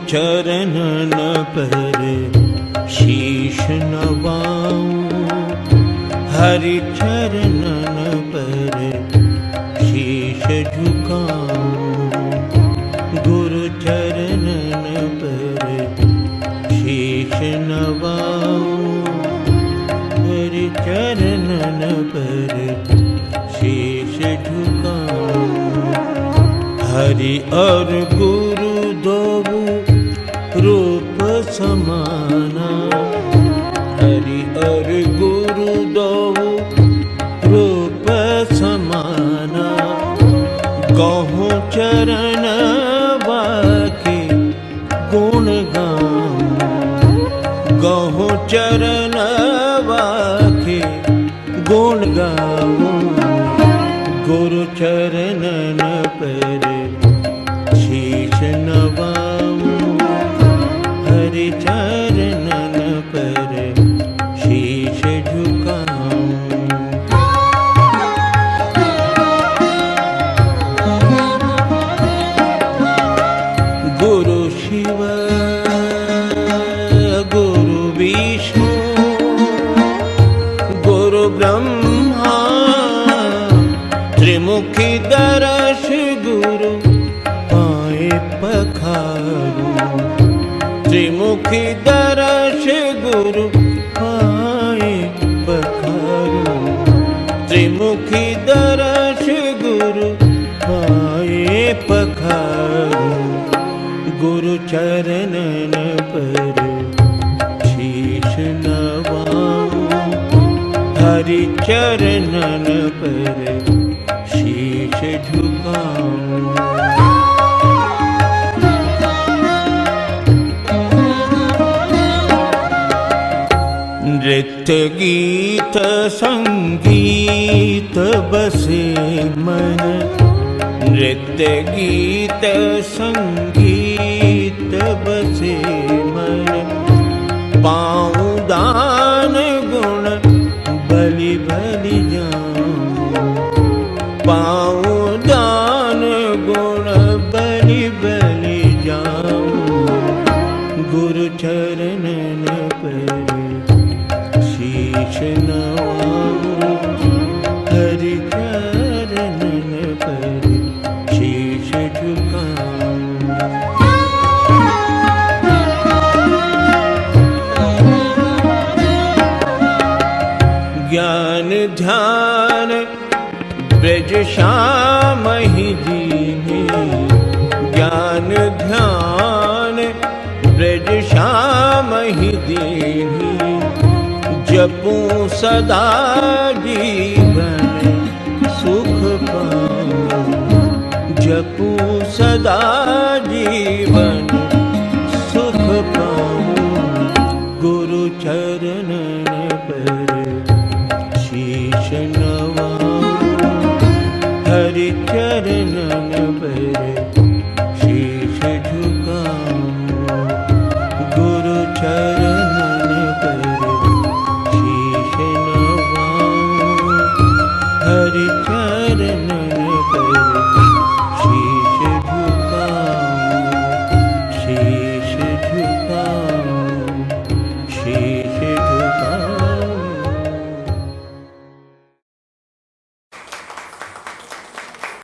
चरणन पर शीश नवाऊं, हरि चरणन पर शीश झुकाऊं, गुरु चरणन पर शीश नवाऊं, हरि चरणन पर शीश झुकाऊं। हरि और गुरु दोऊ रूप समाना, हरि और गुरु दोऊ रूप समाना, गौं चरण वाके गुण गाऊं, गौं चरण वाके गुण गाऊं, गुरु चरणन पर शीश नवाऊं, हरि चरणन पर शीश झुकाऊं। गुरु शिव गुरु विष्णु गुरु ब्रह्मा, त्रिमुखी दर्श गुरु पाए पखारूं, त्रिमुखी दर्श गुरु पाए पखारूं, त्रिमुखी दर्श गुरु पाए पखारूं, गुरु चरणन पर शीश नवाऊं, हरि चरणन पर शीश झुकाऊं। नृत्य गीत संगीत बसे मन, नृत्य गीत संगीत बसे मन, पाऊं दान गुण बलि बलि जाऊं, पाऊं दान गुण बलि बलि जाऊं, गुरु चरणन पर शीश नवाऊं, हरि चरणन पर शीश झुकाऊं। ज्ञान ध्यान ब्रज श्याम ही दीने, ज्ञान ध्यान ब्रज श्याम ही दीने, जपूं सदा जीवन सुख पाऊं, जपूं सदा जीवन सुख पाऊं, गुरु चरणन पर शीश नवाऊं, हरि चरणन पर शीश झुकाऊं, गुरु चरणन पर शीश नवाऊं, हरि चरणन पर शीश झुकाऊं, शीश झुकाऊं, शीश